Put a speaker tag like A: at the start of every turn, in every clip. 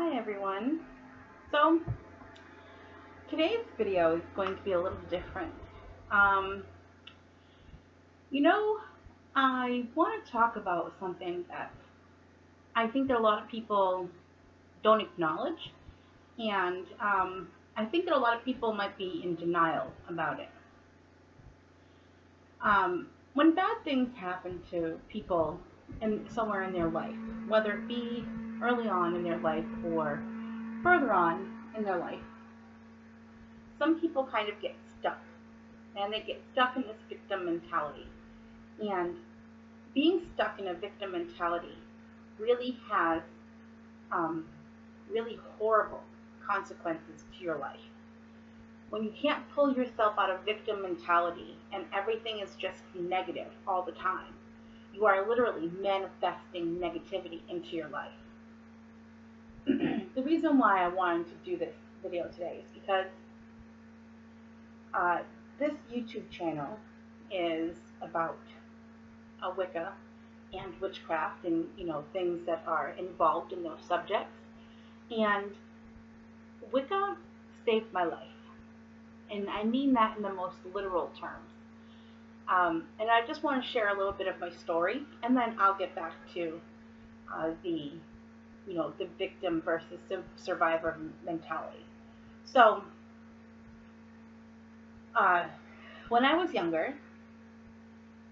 A: Hi everyone. So today's video is going to be a little different. Um, you know, I want to talk about something that I think that a lot of people don't acknowledge, and I think that a lot of people might be in denial about it. When bad things happen to people somewhere in their life, whether it be early on in their life or further on in their life, some people kind of get stuck, and they get stuck in this victim mentality. And being stuck in a victim mentality really has really horrible consequences to your life. When you can't pull yourself out of victim mentality and everything is just negative all the time, you are literally manifesting negativity into your life. The reason why I wanted to do this video today is because this YouTube channel is about Wicca and witchcraft and things that are involved in those subjects. And Wicca saved my life, and I mean that in the most literal terms. And I just want to share a little bit of my story, and then I'll get back to the victim versus survivor mentality. So when I was younger,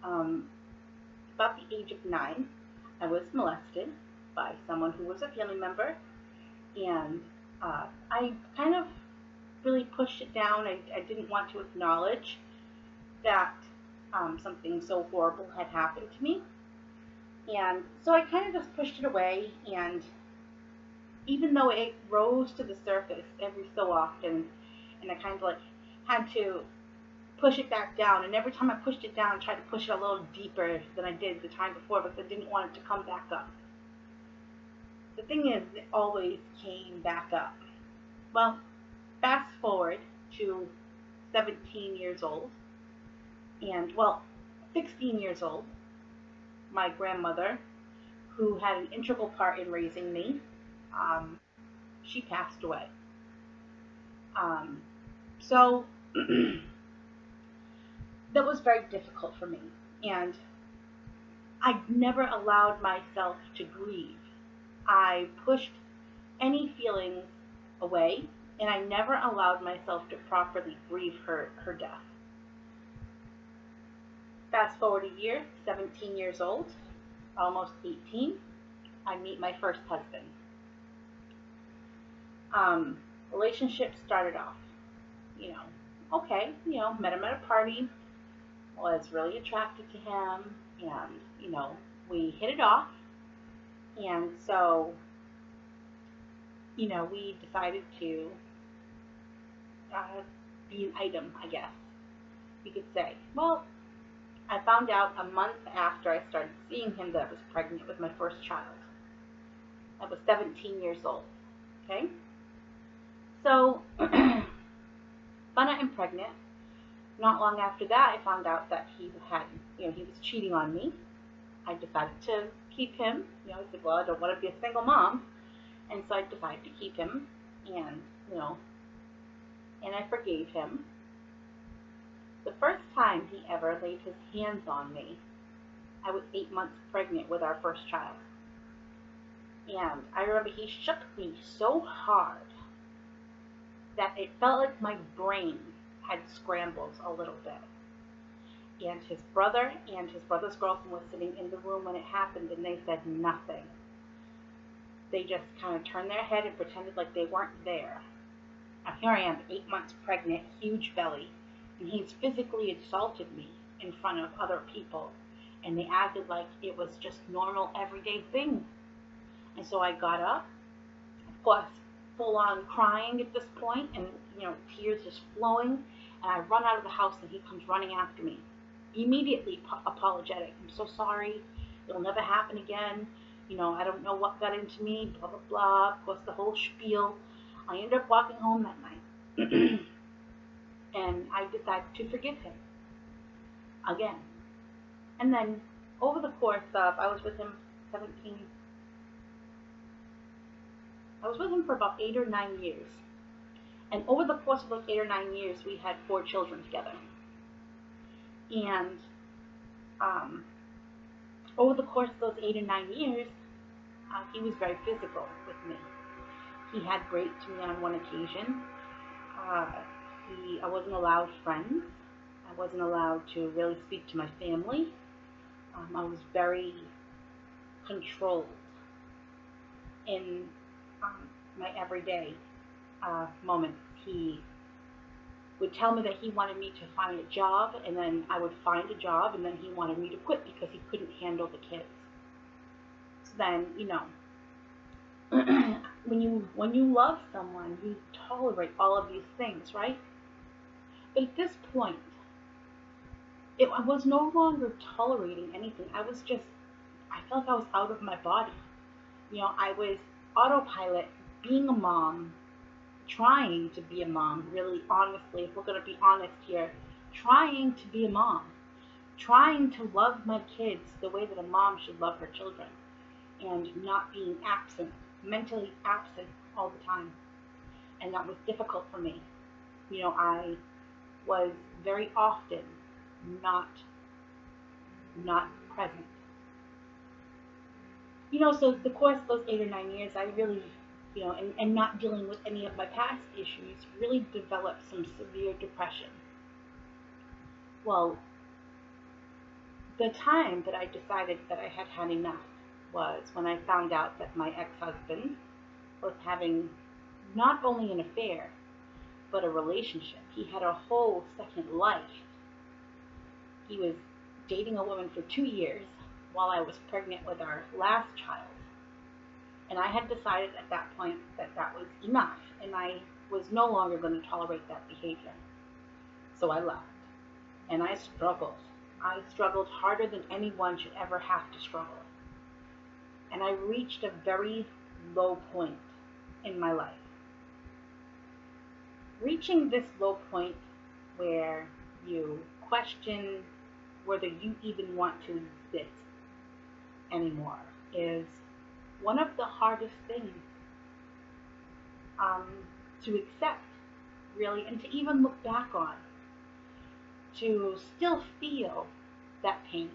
A: about the age of 9, I was molested by someone who was a family member, and I kind of really pushed it down. I didn't want to acknowledge that something so horrible had happened to me, and so I kind of just pushed it away. And even though it rose to the surface every so often, and I kind of like had to push it back down, and every time I pushed it down, I tried to push it a little deeper than I did the time before because I didn't want it to come back up. The thing is, it always came back up. Well, fast forward to 17 years old, and 16 years old, my grandmother, who had an integral part in raising me, she passed away. So that was very difficult for me, and I never allowed myself to grieve. I pushed any feelings away, and I never allowed myself to properly grieve her death. Fast forward a year, 17 years old, almost 18, I meet my first husband. Relationship started off, okay, met him at a party, was really attracted to him, and, we hit it off, and so, we decided to be an item, I guess you could say. Well, I found out a month after I started seeing him that I was pregnant with my first child. I was 17 years old, okay? So, found out I'm pregnant. Not long after that, I found out that he was cheating on me. I decided to keep him. I said, well, I don't want to be a single mom. And so I decided to keep him, and, and I forgave him. The first time he ever laid his hands on me, I was 8 months pregnant with our first child. And I remember he shook me so hard that it felt like my brain had scrambled a little bit. And his brother and his brother's girlfriend was sitting in the room when it happened, and they said nothing. They just kind of turned their head and pretended like they weren't there. Now here I am, 8 months pregnant, huge belly, and he's physically assaulted me in front of other people, and they acted like it was just normal, everyday thing. And so I got up, of course, full on crying at this point, and tears just flowing, and I run out of the house, and he comes running after me, immediately apologetic. I'm so sorry, it'll never happen again, I don't know what got into me, blah blah blah, of course the whole spiel. I ended up walking home that night and I decided to forgive him again. And then over the course of, I was with him 17 I was with him for about 8 or 9 years. And over the course of those 8 or 9 years, we had 4 children together. And over the course of those 8 or 9 years, he was very physical with me. He had raped me on one occasion. I wasn't allowed friends. I wasn't allowed to really speak to my family. I was very controlled in my everyday moments. He would tell me that he wanted me to find a job, and then I would find a job, and then he wanted me to quit because he couldn't handle the kids. So then, when you love someone, you tolerate all of these things, right? But at this point, I was no longer tolerating anything. I felt like I was out of my body. I was autopilot, being a mom, trying to be a mom, really honestly, if we're going to be honest here, trying to be a mom, trying to love my kids the way that a mom should love her children, and not being absent, mentally absent all the time. And that was difficult for me. I was very often not present. So the course of those 8 or 9 years, I really, and not dealing with any of my past issues, really developed some severe depression. Well, the time that I decided that I had had enough was when I found out that my ex-husband was having not only an affair, but a relationship. He had a whole second life. He was dating a woman for 2 years while I was pregnant with our last child. And I had decided at that point that that was enough, and I was no longer going to tolerate that behavior. So I left. And I struggled. I struggled harder than anyone should ever have to struggle. And I reached a very low point in my life. Reaching this low point where you question whether you even want to exist anymore is one of the hardest things to accept, really, and to even look back on. To still feel that pain,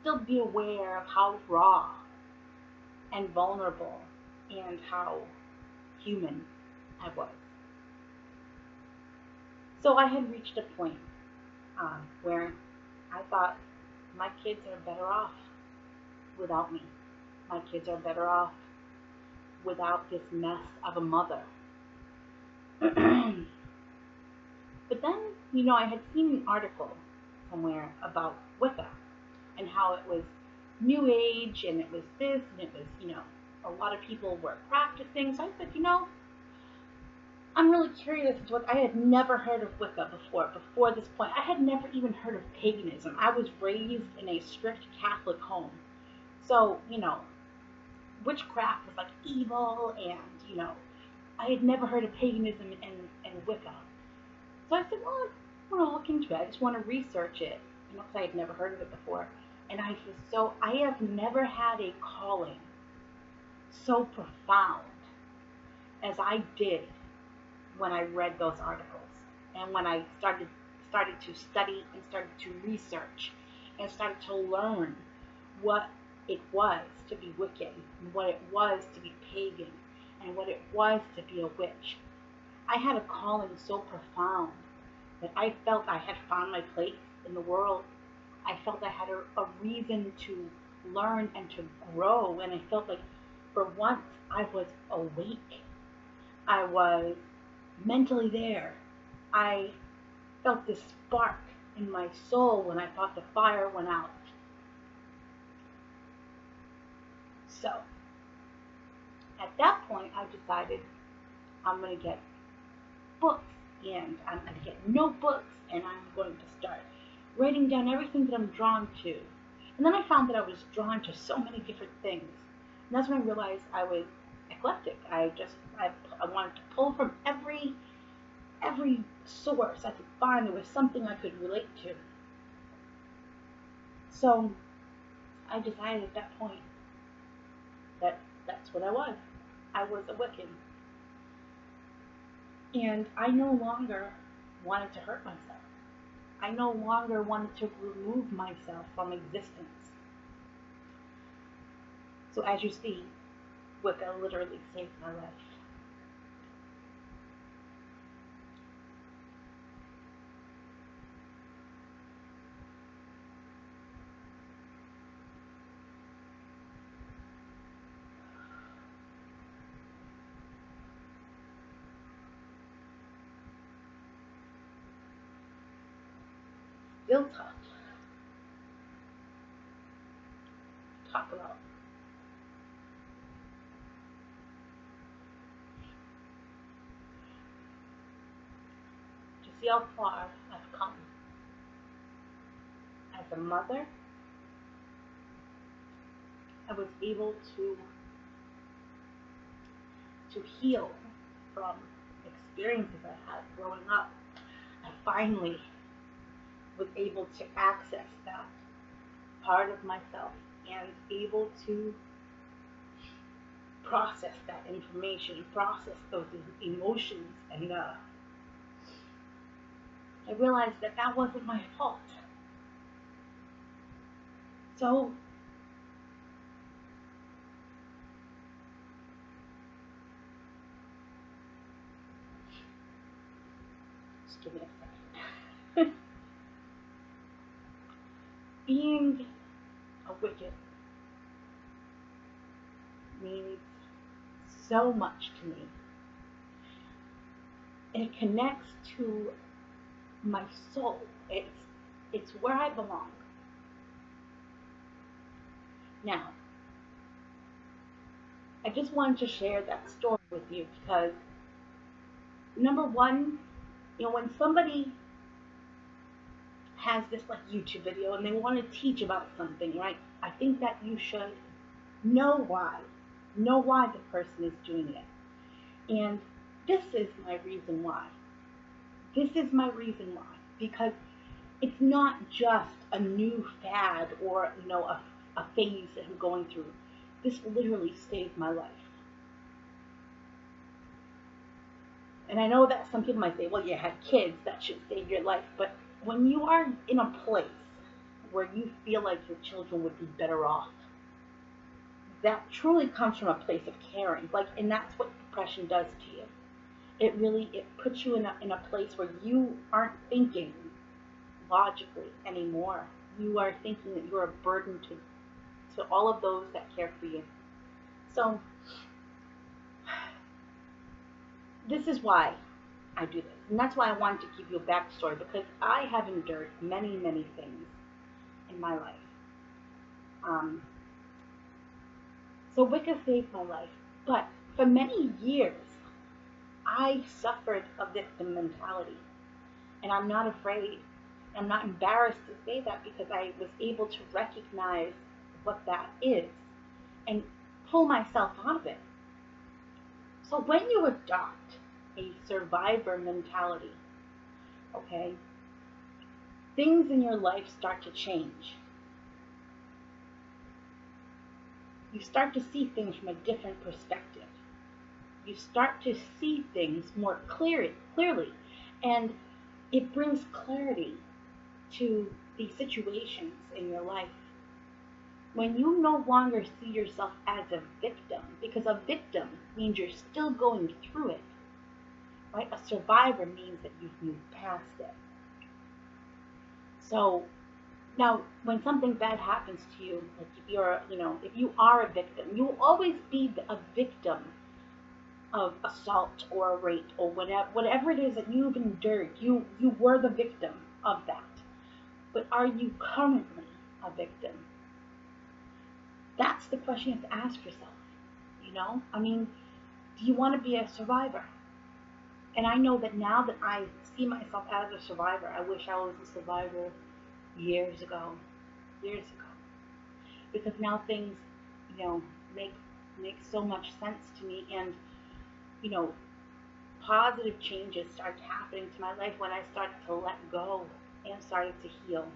A: still be aware of how raw and vulnerable and how human I was. So I had reached a point where I thought my kids are better off without me. My kids are better off without this mess of a mother. But then, I had seen an article somewhere about Wicca and how it was New Age and it was this and it was, a lot of people were practicing. So I said, I'm really curious as to what I had never heard of Wicca before this point. I had never even heard of paganism. I was raised in a strict Catholic home. So, witchcraft was like evil and, I had never heard of paganism and Wicca. So I said, well, I want to look into it. I just want to research it, because I had never heard of it before. And I have never had a calling so profound as I did when I read those articles. And when I started to study and started to research and started to learn what it was to be Wiccan, and what it was to be pagan, and what it was to be a witch. I had a calling so profound that I felt I had found my place in the world. I felt I had a reason to learn and to grow, and I felt like for once I was awake. I was mentally there. I felt this spark in my soul when I thought the fire went out. So, at that point, I decided I'm going to get books, and I'm going to get notebooks, and I'm going to start writing down everything that I'm drawn to. And then I found that I was drawn to so many different things. And that's when I realized I was eclectic. I wanted to pull from every source I could find. There was something I could relate to. So I decided at that point that That's what I was. I was a Wiccan. And I no longer wanted to hurt myself. I no longer wanted to remove myself from existence. So as you see, Wicca literally saved my life. Still tough. Talk about. To see how far I've come. As a mother, I was able to heal from experiences I had growing up. I finally was able to access that part of myself and able to process that information, process those emotions, and I realized that that wasn't my fault. So just give me a second. Being a Wiccan means so much to me. It connects to my soul. It's where I belong. Now, I just wanted to share that story with you because, number one, when somebody has this like YouTube video and they want to teach about something, right? I think that you should know why the person is doing it. And this is my reason why. This is my reason why. Because it's not just a new fad or, a phase that I'm going through. This literally saved my life. And I know that some people might say, well, you had kids, that should save your life. But when you are in a place where you feel like your children would be better off, that truly comes from a place of caring. And that's what depression does to you. It puts you in a place where you aren't thinking logically anymore. You are thinking that you're a burden to all of those that care for you. So this is why I do this. And that's why I wanted to give you a backstory, because I have endured many, many things in my life. So Wicca saved my life. But for many years, I suffered a victim mentality. And I'm not afraid. I'm not embarrassed to say that, because I was able to recognize what that is and pull myself out of it. So when you adopt a survivor mentality, okay, things in your life start to change. You start to see things from a different perspective. You start to see things more clearly, and it brings clarity to the situations in your life. When you no longer see yourself as a victim, because a victim means you're still going through it, right? A survivor means that you've moved past it. So now, when something bad happens to you, like if you are a victim, you will always be a victim of assault or a rape or whatever it is that you've endured. You were the victim of that. But are you currently a victim? That's the question you have to ask yourself. Do you want to be a survivor? And I know that now that I see myself as a survivor, I wish I was a survivor years ago. Because now things, make so much sense to me, and, positive changes started happening to my life when I started to let go and started to heal.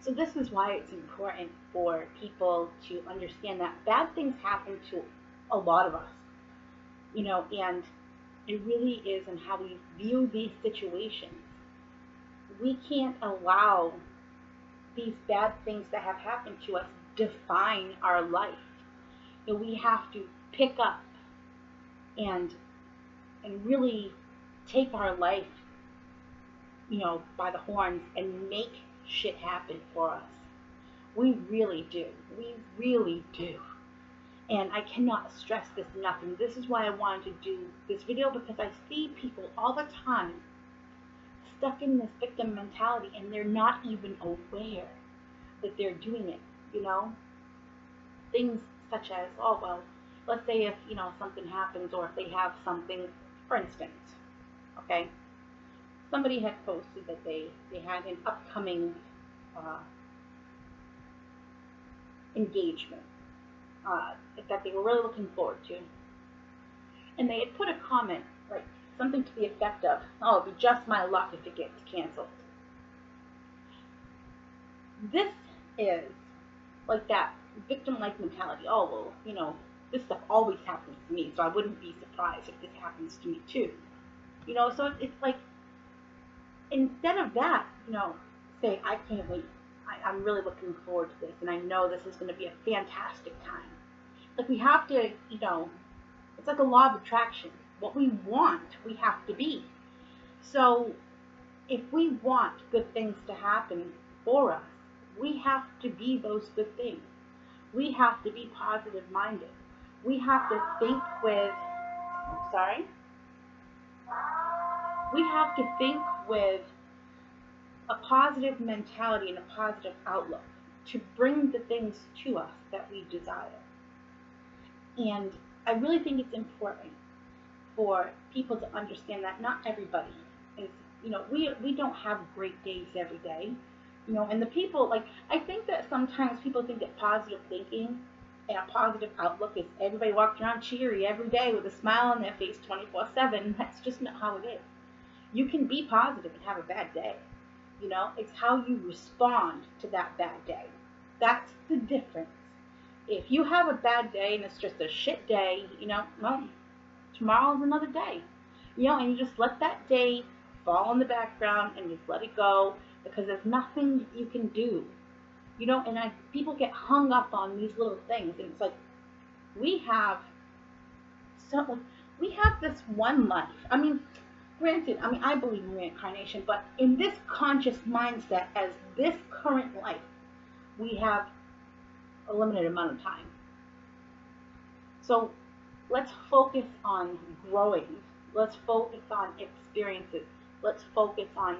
A: So this is why it's important for people to understand that bad things happen to a lot of us, and it really is in how we view these situations. We can't allow these bad things that have happened to us define our life. We have to pick up and really take our life, by the horns and make shit happen for us. We really do. We really do. And I cannot stress this enough. And this is why I wanted to do this video, because I see people all the time stuck in this victim mentality and they're not even aware that they're doing it, Things such as, oh, well, let's say if, something happens, or if they have something, for instance, okay, somebody had posted that they had an upcoming engagement that they were really looking forward to. And they had put a comment, like something to the effect of, oh, it'll be just my luck if it gets canceled. This is like that victim-like mentality. Oh, well, this stuff always happens to me, so I wouldn't be surprised if this happens to me too. So it's like, instead of that, say, I can't wait. I'm really looking forward to this, and I know this is going to be a fantastic time. Like, we have to, it's like a law of attraction. What we want, we have to be. So if we want good things to happen for us, we have to be those good things. We have to be positive minded. We have to think with, we have to think with a positive mentality and a positive outlook to bring the things to us that we desire. And I really think it's important for people to understand that not everybody is, we don't have great days every day, and the people, like, I think that sometimes people think that positive thinking and a positive outlook is everybody walking around cheery every day with a smile on their face 24/7. That's just not how it is. You can be positive and have a bad day. It's how you respond to that bad day. That's the difference. If you have a bad day and it's just a shit day, well, tomorrow's another day. And you just let that day fall in the background and just let it go, because there's nothing you can do. And people get hung up on these little things, and it's like, we have this one life. Granted, I believe in reincarnation, but in this conscious mindset, as this current life, we have a limited amount of time. So let's focus on growing. Let's focus on experiences. Let's focus on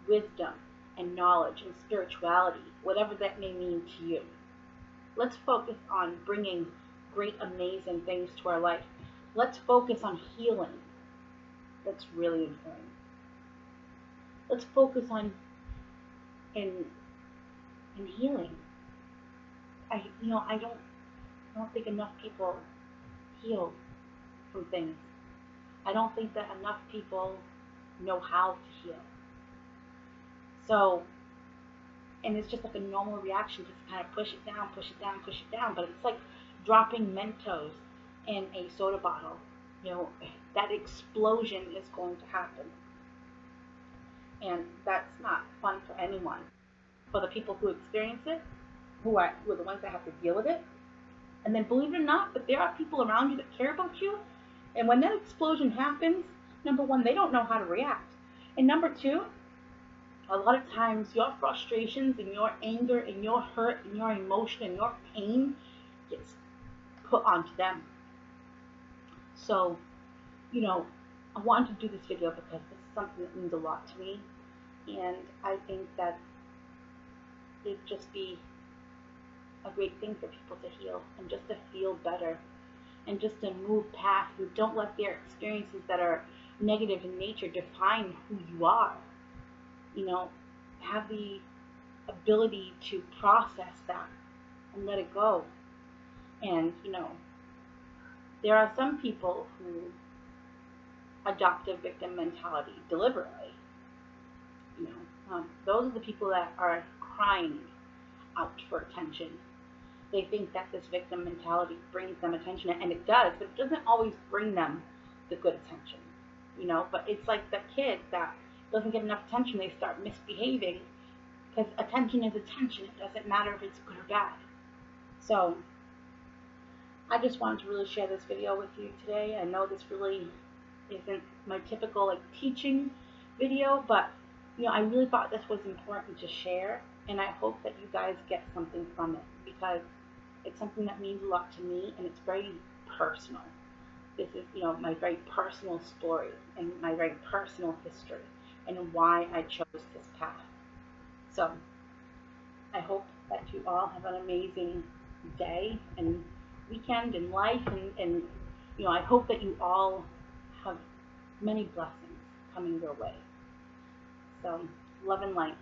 A: wisdom and knowledge and spirituality, whatever that may mean to you. Let's focus on bringing great, amazing things to our life. Let's focus on healing. That's really important. Let's focus on in healing. I don't think enough people heal from things. I don't think that enough people know how to heal. So, and it's just like a normal reaction, just kind of push it down, push it down, push it down. But it's like dropping Mentos in a soda bottle. That explosion is going to happen. And that's not fun for anyone. For the people who experience it, who are the ones that have to deal with it. And then, believe it or not, but there are people around you that care about you. And when that explosion happens, number one, they don't know how to react. And number two, a lot of times your frustrations and your anger and your hurt and your emotion and your pain gets put onto them. So, I wanted to do this video because this is something that means a lot to me. And I think that it'd just be a great thing for people to heal and just to feel better and just to move past, and don't let their experiences that are negative in nature define who you are. Have the ability to process that and let it go. And, there are some people who adopt a victim mentality deliberately. Those are the people that are crying out for attention. They think that this victim mentality brings them attention, and it does, but it doesn't always bring them the good attention, you know. But it's like the kid that doesn't get enough attention, they start misbehaving because attention is attention. It doesn't matter if it's good or bad. So I just wanted to really share this video with you today. I know this really isn't my typical like teaching video, but you know, I really thought this was important to share, and I hope that you guys get something from it, because it's something that means a lot to me, and it's very personal. This is, you know, my very personal story and my very personal history and why I chose this path. So I hope that you all have an amazing day and weekend and life, and you know, I hope that you all have many blessings coming your way. So love and light.